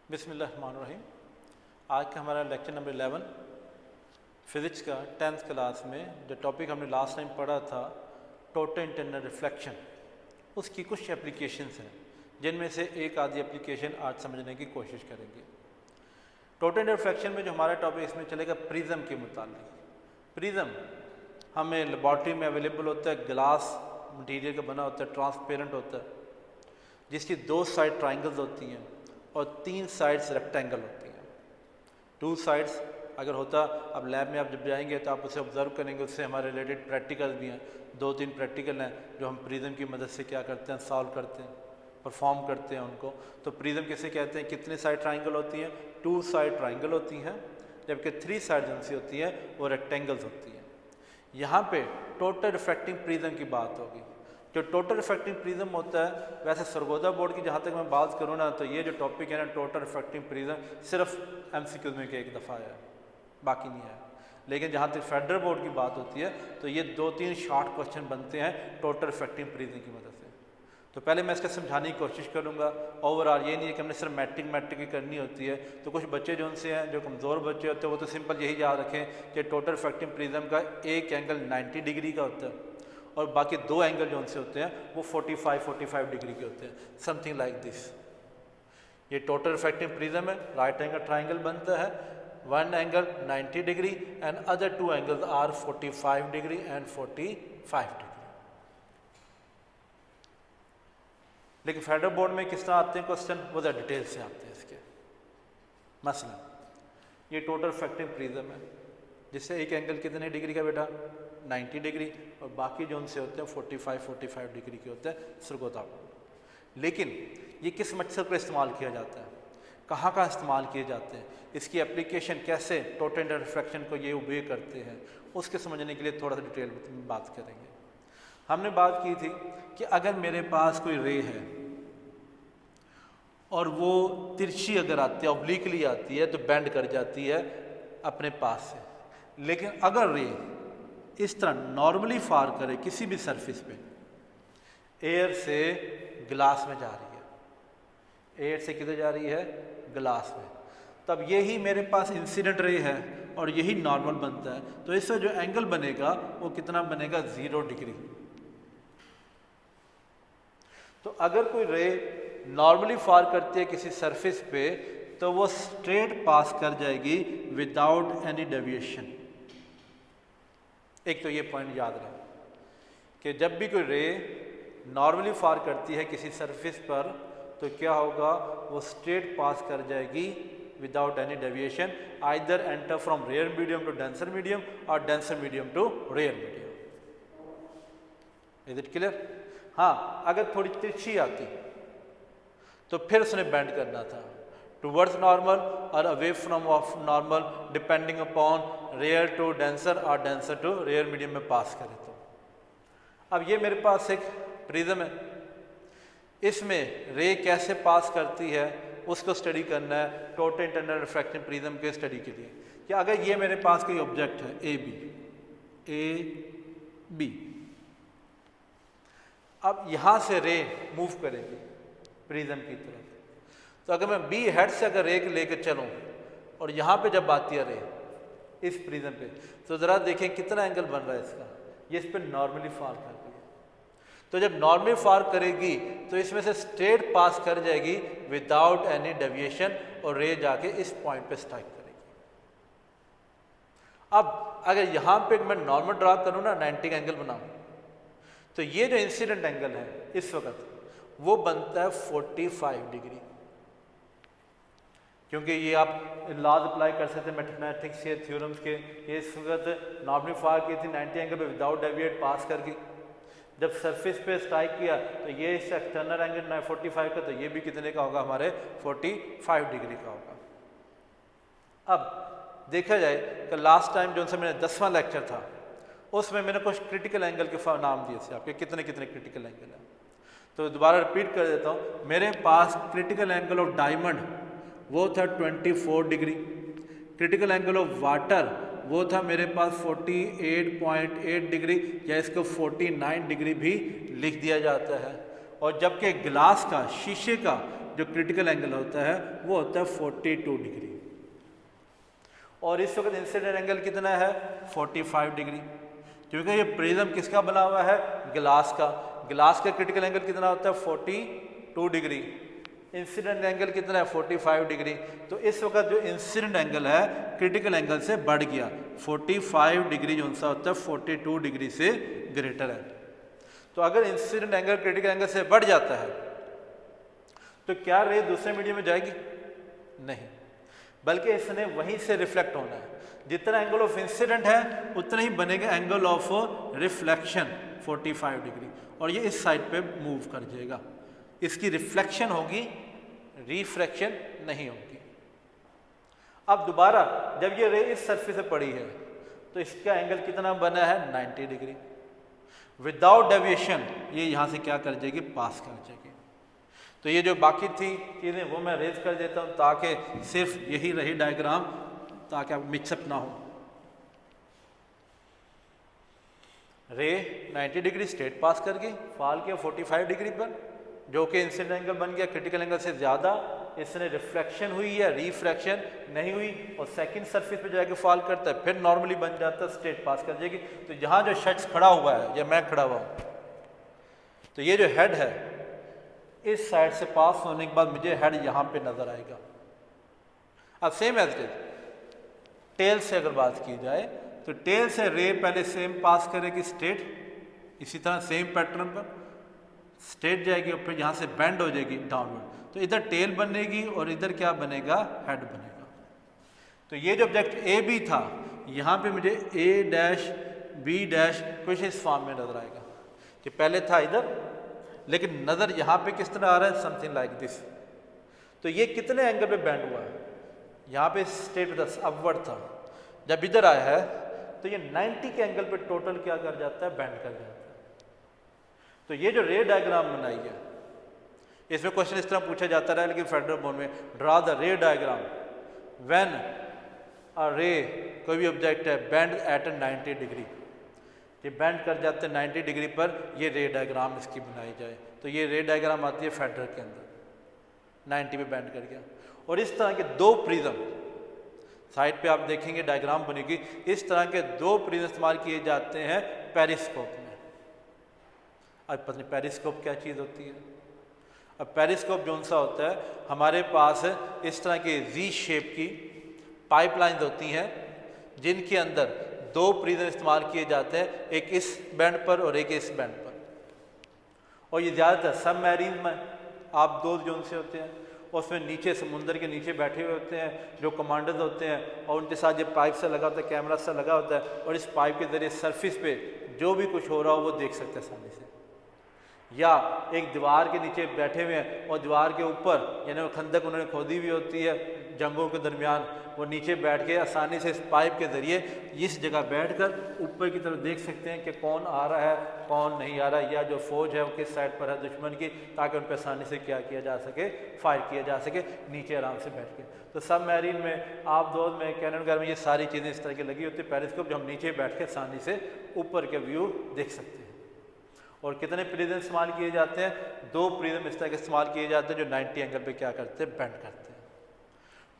बिस्मिल्लाहिर्रहमानिर्रहीम। आज का हमारा लेक्चर नंबर 11 फिज़िक्स का 10th क्लास में जो टॉपिक हमने लास्ट टाइम पढ़ा था टोटल इंटरनल रिफ्लेक्शन, उसकी कुछ एप्लीकेशंस हैं जिनमें से एक आधी एप्लीकेशन आज समझने की कोशिश करेंगे। टोटल इंटरनल रिफ्लेक्शन में जो हमारा टॉपिक इसमें चलेगा प्रिज्म के मुतालिक। प्रिज्म हमें लेबॉर्ट्री में अवेलेबल होता है, ग्लास मटीरियल का बना होता है, ट्रांसपेरेंट होता है, जिसकी दो साइड ट्राइंगल्स होती हैं और तीन साइड्स रेक्टेंगल होती हैं। टू साइड्स अगर होता, अब लैब में आप जब जाएंगे तो आप उसे ऑब्जर्व करेंगे, उससे हमारे रिलेटेड प्रैक्टिकल भी हैं, 2-3 प्रैक्टिकल हैं जो हम प्रिज्म की मदद से क्या करते हैं, सॉल्व करते हैं, परफॉर्म करते हैं उनको। तो प्रिज्म किसे कहते हैं, कितने साइड ट्राइंगल होती हैं, 2 साइड ट्राइंगल होती हैं, जबकि 3 साइड जिनसी होती हैं वो रेक्टेंगल्स होती हैं। यहाँ पे टोटल रिफ्रैक्टिंग प्रिज्म की बात होगी। जो टोटल रिफ्रैक्टिंग प्रिज्म होता है, वैसे सरगोदा बोर्ड की जहाँ तक मैं बात करूँ ना, तो ये जो टॉपिक है ना टोटल रिफ्रैक्टिंग प्रिज्म सिर्फ MCQ में एक दफ़ा है, बाकी नहीं है। लेकिन जहाँ तक फेडरल बोर्ड की बात होती है तो ये 2-3 शॉर्ट क्वेश्चन बनते हैं टोटल रिफ्रैक्टिंग प्रिज्म की मदद से। तो पहले मैं इसका समझाने की कोशिश करूँगा। ओवरऑल ये नहीं है कि हमने सिर्फ मैट्रिक ही करनी होती है। तो कुछ बच्चे जो उनसे हैं, जो कमज़ोर बच्चे होते हैं, वो तो सिंपल यही याद रखें कि टोटल रिफ्रैक्टिंग प्रिज्म का एक एंगल 90 डिग्री का होता है और बाकी 2 एंगल जो उनसे होते हैं वो 45 डिग्री के होते हैं, समथिंग लाइक दिस। ये टोटल रिफ्रैक्टिंग प्रिज्म है, राइट एंगल ट्राइंगल बनता है, one angle 90 degree and other 2 angles are 45 degree and 45 degree. लेकिन फेडरल बोर्ड में किस तरह आते हैं क्वेश्चन, वो ज़रा डिटेल से आते हैं इसके। मसलन ये टोटल रिफ्रैक्टिंग प्रिज्म है जिससे एक एंगल कितने डिग्री का बेटा, 90 डिग्री, और बाकी जो उनसे होते हैं 45 डिग्री के होते हैं सरगोदा बोर्ड। लेकिन ये किस मकसद पर इस्तेमाल किया जाता है, कहाँ कहाँ इस्तेमाल किए जाते हैं, इसकी एप्लीकेशन कैसे टोटल इंटरनल रिफ्रैक्शन को ये ओबे करते हैं, उसके समझने के लिए थोड़ा सा डिटेल में बात करेंगे। हमने बात की थी कि अगर मेरे पास कोई रे है और वो तिरछी अगर आती है, ऑब्लिकली आती है, तो बेंड कर जाती है अपने पास से। लेकिन अगर रे इस तरह नॉर्मली फार करे किसी भी सरफेस पे, एयर से ग्लास में जा रही है, एयर से किधर जा रही है, ग्लास में, तब यही मेरे पास इंसिडेंट रे है और यही नॉर्मल बनता है। तो इससे जो एंगल बनेगा वो कितना बनेगा, 0 डिग्री। तो अगर कोई रे नॉर्मली फार करती है किसी सरफेस पे तो वो स्ट्रेट पास कर जाएगी विदाउट एनी डेविएशन। एक तो ये पॉइंट याद रहे कि जब भी कोई रे नॉर्मली फार करती है किसी सरफेस पर तो क्या होगा, वो स्ट्रेट पास कर जाएगी without any deviation, either enter from rare medium to denser medium और denser medium to rare medium. Is it clear? हाँ, अगर थोड़ी तिरछी आती तो फिर उसने बेंड करना था टूवर्ड्स नॉर्मल और away from of normal, depending upon rare to denser और डेंसर टू रेयर मीडियम में पास करे। तो अब ये मेरे पास एक प्रिज्म है, इसमें रे कैसे पास करती है उसको स्टडी करना है टोटल इंटरनल रिफ्रैक्टिंग प्रिज्म के स्टडी के लिए। कि अगर ये मेरे पास कोई ऑब्जेक्ट है ए बी, अब यहाँ से रे मूव करेगी प्रिज्म की तरफ, तो अगर मैं बी हेड से अगर रे लेकर चलूँ और यहाँ पे जब आती है रे इस प्रिज्म पे, तो ज़रा देखें कितना एंगल बन रहा है इसका, ये इस पर नॉर्मली फार कर रही है। तो जब नॉर्मली फार करेगी तो इसमें से स्ट्रेट पास कर जाएगी विदाउट एनी डेविएशन और रे जाके इस पॉइंट पे स्ट्राइक करेगी। अब अगर यहाँ पे मैं नॉर्मल ड्रा करूँ ना, 90 का एंगल बनाऊँ, तो ये जो इंसिडेंट एंगल है इस वक्त वो बनता है 45 डिग्री, क्योंकि ये आप लॉज अप्लाई कर सकते हैं मैथमेटिक्स के थ्योरम्स के। ये इस वक्त नॉर्मली फार की थी 90 एंगल पे विदाउट डेविएट पास करके, जब सरफेस पे स्ट्राइक किया तो ये इस एक्सटर्नल एंगल 45 का, तो ये भी कितने का होगा, हमारे 45 डिग्री का होगा। अब देखा जाए कि लास्ट टाइम जो उनसे मैंने 10वां लेक्चर था उसमें मैंने कुछ क्रिटिकल एंगल के नाम दिए थे आपके, कितने कितने क्रिटिकल एंगल हैं। तो दोबारा रिपीट कर देता हूँ, मेरे पास क्रिटिकल एंगल ऑफ डायमंड वो था 24 degree, critical angle of water वो था मेरे पास 48.8 डिग्री, या इसको 49 डिग्री भी लिख दिया जाता है। और जबकि ग्लास का, शीशे का जो क्रिटिकल एंगल होता है वो होता है 42 डिग्री, और इस वक्त इंसिडेंट एंगल कितना है 45 डिग्री। क्योंकि ये प्रिज्म किसका बना हुआ है, ग्लास का। ग्लास का क्रिटिकल एंगल कितना होता है 42 डिग्री, इंसिडेंट एंगल कितना है 45 डिग्री। तो इस वक्त जो इंसिडेंट एंगल है क्रिटिकल एंगल से बढ़ गया, 45 डिग्री जो सा होता है 42 डिग्री से ग्रेटर है। तो अगर इंसिडेंट एंगल क्रिटिकल एंगल से बढ़ जाता है तो क्या रे दूसरे मीडियम में जाएगी? नहीं, बल्कि इसने वहीं से रिफ्लेक्ट होना है। जितना एंगल ऑफ इंसिडेंट है उतना ही बनेगा एंगल ऑफ रिफ्लेक्शन 45 डिग्री, और ये इस साइड पे मूव कर जाएगा। इसकी रिफ्लेक्शन होगी, रिफ्रैक्शन नहीं होगी। अब दोबारा जब ये रे इस सरफेस से पड़ी है तो इसका एंगल कितना बना है 90 डिग्री। विदाउट डेविएशन ये यहाँ से क्या कर जाएगी, पास कर जाएगी। तो ये जो बाकी थी चीज़ें वो मैं रेज कर देता हूँ ताकि सिर्फ यही रही डायग्राम, ताकि आप मिक्सअप ना हो। रे 90 डिग्री स्ट्रेट पास कर गई, फॉल किया 45 डिग्री पर, जो कि इंसिडेंट एंगल बन गया क्रिटिकल एंगल से ज़्यादा। इसने रिफ्लेक्शन हुई या रिफ्रैक्शन नहीं हुई, और सेकंड सरफेस पे जाके फॉल करता है, फिर नॉर्मली बन जाता है, स्ट्रेट पास कर जाएगी। तो यहाँ जो शख्स खड़ा हुआ है या मैं खड़ा हुआ हूँ, तो ये जो हेड है इस साइड से पास होने के बाद मुझे हेड यहाँ पे नज़र आएगा। अब सेम एज इट टेल से अगर बात की जाए तो टेल से रे पहले सेम पास करेगी स्ट्रेट, इसी तरह सेम पैटर्न पर स्ट्रेट जाएगी और फिर यहाँ से बेंड हो जाएगी डाउनवर्ड। तो इधर टेल बनेगी और इधर क्या बनेगा, हेड बनेगा। तो ये जो ऑब्जेक्ट ए बी था, यहाँ पे मुझे ए डैश बी डैश कुछ इस फॉर्म में नजर आएगा कि पहले था इधर, लेकिन नज़र यहाँ पे किस तरह आ रहा है, समथिंग लाइक दिस। तो ये कितने एंगल पे बेंड हुआ है, यहाँ पे स्ट्रेट अपवर्ड था, जब इधर आया है तो ये 90 के एंगल पे टोटल क्या कर जाता है, बेंड कर जाता है। तो ये जो रे डायग्राम बनाई है, इसमें क्वेश्चन इस तरह पूछा जाता रहा, लेकिन फेडरल बोर्ड में draw the ray diagram when a रे, कोई भी ऑब्जेक्ट है बेंड एट 90 डिग्री, ये बेंड कर जाते हैं 90 डिग्री पर, ये रे डायग्राम इसकी बनाई जाए। तो ये रे डायग्राम आती है फेडरल के अंदर, 90 पे बेंड कर गया। और इस तरह के दो प्रिज्म, साइड पे आप देखेंगे डायग्राम बनेगी, इस तरह के दो प्रिज्म इस्तेमाल किए जाते हैं पेरिस्कोप में। अब पता नहीं पेरिस्कोप क्या चीज़ होती है। अब पेरिस्कोप जो सा होता है, हमारे पास इस तरह के जी शेप की पाइपलाइंस होती हैं जिनके अंदर दो प्रिज्म इस्तेमाल किए जाते हैं, एक इस बैंड पर और एक इस बैंड पर। और ये ज़्यादातर सब मैरीन में आप दो जोन से होते हैं, उसमें नीचे समुंदर के नीचे बैठे हुए होते हैं जो कमांडर्स होते हैं, और उनके साथ ये पाइप से लगा होता है, कैमरा से लगा होता है, और इस पाइप के ज़रिए सरफेस पे जो भी कुछ हो रहा हो वो देख सकते हैं आसानी से। या एक दीवार के नीचे बैठे हुए हैं और दीवार के ऊपर, यानी खंदक उन्होंने खोदी हुई होती है जंगों के दरमियान, वो नीचे बैठ के आसानी से इस पाइप के ज़रिए इस जगह बैठकर ऊपर की तरफ देख सकते हैं कि कौन आ रहा है कौन नहीं आ रहा है, या जो फौज है वो किस साइड पर है दुश्मन की, ताकि उन पर आसानी से क्या किया जा सके, फायर किया जा सके नीचे आराम से बैठ के। तो सब मैरीन में, आप दोस्त में, कैनन वगैरह में ये सारी चीज़ें इस तरह की लगी होती है पेरिस्कोप, जो हम नीचे बैठ के आसानी से ऊपर के व्यू देख सकते हैं। और कितने प्रिज्म इस्तेमाल किए जाते हैं, दो प्रिज्म इस तरह के इस्तेमाल किए जाते हैं जो 90 एंगल पे क्या करते हैं, बेंड करते हैं।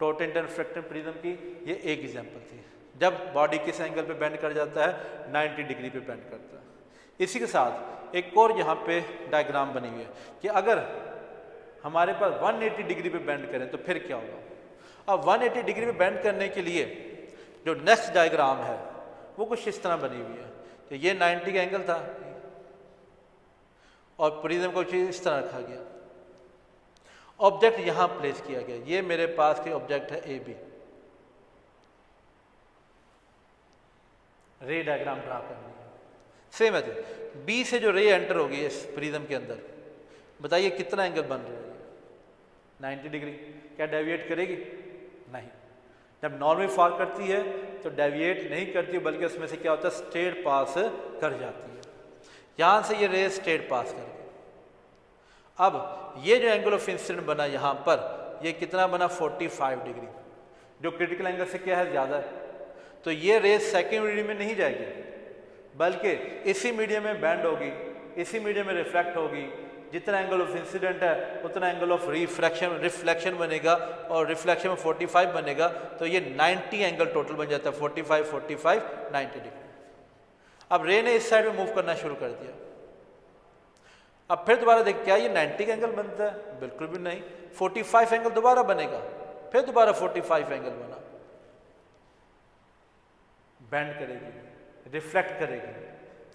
टोटेंट एंड रिफ्रैक्टिव प्रिज्म की ये एक एग्जांपल थी, जब बॉडी किस एंगल पे बेंड कर जाता है, 90 डिग्री पे बेंड करता है। इसी के साथ एक और यहाँ पे डायग्राम बनी हुई है कि अगर हमारे पास 180 डिग्री पे बेंड करें तो फिर क्या होगा। अब 180 डिग्री पे बेंड करने के लिए जो नेक्स्ट डायग्राम है वो कुछ इस तरह बनी हुई है कि ये 90 का एंगल था और प्रिज्म को इस तरह रखा गया, ऑब्जेक्ट यहां प्लेस किया गया, ये मेरे पास के ऑब्जेक्ट है A B. Ray diagram draw करनी है, सेम है। बी से जो रे एंटर होगी इस प्रिज्म के अंदर, बताइए कितना एंगल बन रहा है, 90 डिग्री। क्या डेविएट करेगी? नहीं। जब नॉर्मल फॉल करती है तो डेविएट नहीं करती, बल्कि उसमें से क्या होता है, स्ट्रेट पास कर जाती है। यहां से ये रे स्ट्रेट पास कर गई। अब ये जो एंगल ऑफ इंसिडेंट बना यहाँ पर, ये कितना बना, 45 डिग्री, जो क्रिटिकल एंगल से क्या है, ज़्यादा है। तो ये रे सेकेंड मीडियम में नहीं जाएगी, बल्कि इसी मीडियम में बेंड होगी, इसी मीडियम में रिफ्लेक्ट होगी, जितना एंगल ऑफ इंसिडेंट है उतना एंगल ऑफ रिफ्लेक्शन बनेगा, और रिफ्लेक्शन में 45 बनेगा, तो ये 90 एंगल टोटल बन जाता है, 45 45 90 डिग्री। अब रे ने इस साइड में मूव करना शुरू कर दिया। अब फिर दोबारा देख, क्या ये 90 का एंगल बनता है? बिल्कुल भी नहीं। 45 एंगल दोबारा बनेगा, फिर दोबारा 45 एंगल बना, बेंड करेगी, रिफ्लेक्ट करेगी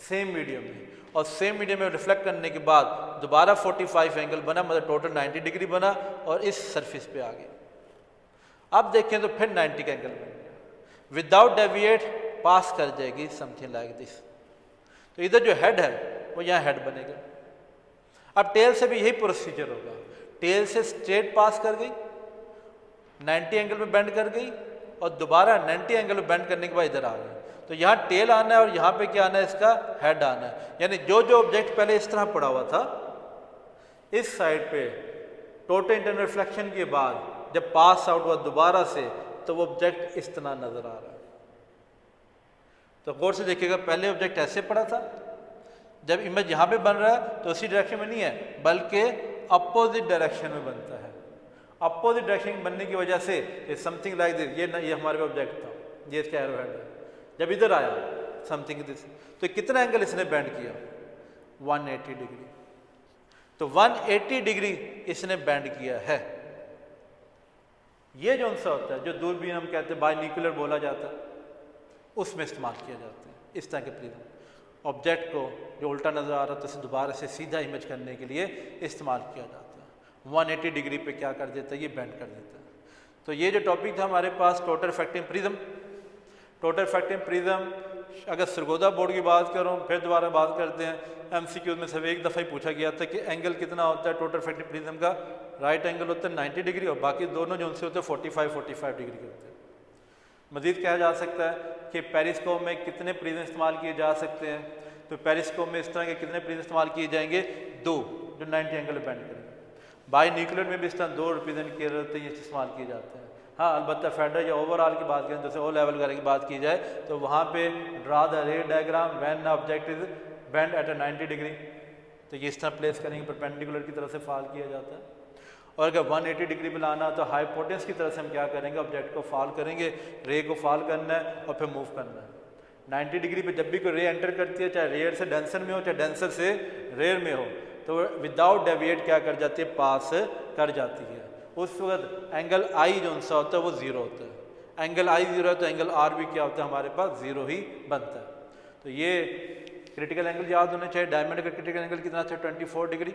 सेम मीडियम में, और सेम मीडियम में रिफ्लेक्ट करने के बाद दोबारा 45 एंगल बना, मतलब टोटल 90 डिग्री बना, और इस सरफेस पे आ गया। अब देखें तो फिर 90 का एंगल बन गया, विदाउट डेविएट पास कर जाएगी समथिंग लाइक दिस। तो इधर जो हेड है वो यहाँ हेड बनेगा। अब टेल से भी यही प्रोसीजर होगा, टेल से स्ट्रेट पास कर गई, 90 एंगल में बेंड कर गई, और दोबारा 90 एंगल में बेंड करने के बाद इधर आ गई। तो यहाँ टेल आना है और यहाँ पे क्या आना है, इसका हेड आना है। यानी जो जो ऑब्जेक्ट पहले इस तरह पड़ा हुआ था, इस साइड पे टोटल इंटरनल रिफ्लेक्शन के बाद जब पास आउट हुआ दोबारा से, तो वो ऑब्जेक्ट इस तरह नजर आ रहा है। तो गौर से देखिएगा, पहले ऑब्जेक्ट ऐसे पड़ा था, जब इमेज यहाँ पे बन रहा है तो उसी डायरेक्शन में नहीं है, बल्कि अपोजिट डायरेक्शन में बनता है। अपोजिट डायरेक्शन बनने की वजह से समथिंग लाइक दिस, ये हमारे पे ऑब्जेक्ट था, ये इसका एरो हेड है, जब इधर आया समथिंग दिस, तो कितना एंगल इसने बेंड किया? 180 डिग्री। तो 180 डिग्री इसने बेंड किया है। ये जो सा होता है, जो दूरबीन हम कहते हैं बाइनोकुलर बोला जाता है, उसमें इस्तेमाल किया जाता है इस तरह के प्रिज्म। ऑब्जेक्ट को जो उल्टा नज़र आ रहा है तो उसे दोबारा से सीधा इमेज करने के लिए इस्तेमाल किया जाता है। 180 डिग्री पे क्या कर देता है, ये बेंड कर देता है। तो ये जो टॉपिक था हमारे पास, total refractive prism. Total refractive prism, अगर सरगोदा बोर्ड की बात करूँ, फिर दोबारा बात करते हैं, MCQ में सब एक दफ़ा ही पूछा गया था कि एंगल कितना होता है टोटल रिफ्रैक्टिव प्रिज्म का? राइट एंगल होता है 90 डिग्री, और बाकी दोनों जो उनसे होते हैं 45 डिग्री के होते हैं। मज़ीद कहा जा सकता है कि पेरिस्कोप में कितने प्रिज्म इस्तेमाल किए जा सकते हैं? तो पेरिस्कोप में इस तरह के कितने प्रिज्म इस्तेमाल किए जाएंगे? 2, जो 90 एंगल में बेंड करेंगे। बाइनोकुलर में भी इस तरह 2 प्रिज्म किए रहते हैं, ये इस्तेमाल किए जाते हैं। हाँ, अलबत्ता फेडर या ओवरऑल की बात करें, जैसे ओ लेवल वगैरह की बात की जाए, तो वहाँ पे draw the ray diagram when object is bend at 90 degree, तो ये इस तरह प्लेस करेंगे, परपेंडिकुलर की तरफ से फॉल किया जाता है। और अगर 180 डिग्री पे लाना तो हाइपोटेन्यूस की तरफ से हम क्या करेंगे, ऑब्जेक्ट को फॉल करेंगे, रे को फॉल करना है और फिर मूव करना है। 90 डिग्री पे जब भी कोई रे एंटर करती है, चाहे रेयर से डेंसर में हो चाहे डेंसर से रेयर में हो, तो विदाउट डेविएट क्या कर जाती है, पास कर जाती है। उस वक्त एंगल आई जो सा होता है वो 0 होता है। एंगल आई 0 है तो एंगल आर भी क्या होता है, हमारे पास 0 ही बनता है। तो ये क्रिटिकल एंगल याद होने चाहिए। डायमंड का क्रिटिकल एंगल कितना था, 24 डिग्री।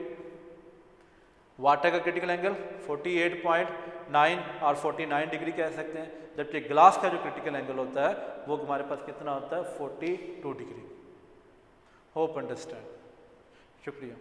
वाटर का क्रिटिकल एंगल 48.9 और 49 डिग्री कह सकते हैं, जबकि ग्लास का जो क्रिटिकल एंगल होता है वो हमारे पास कितना होता है, 42 डिग्री। Hope understand. शुक्रिया।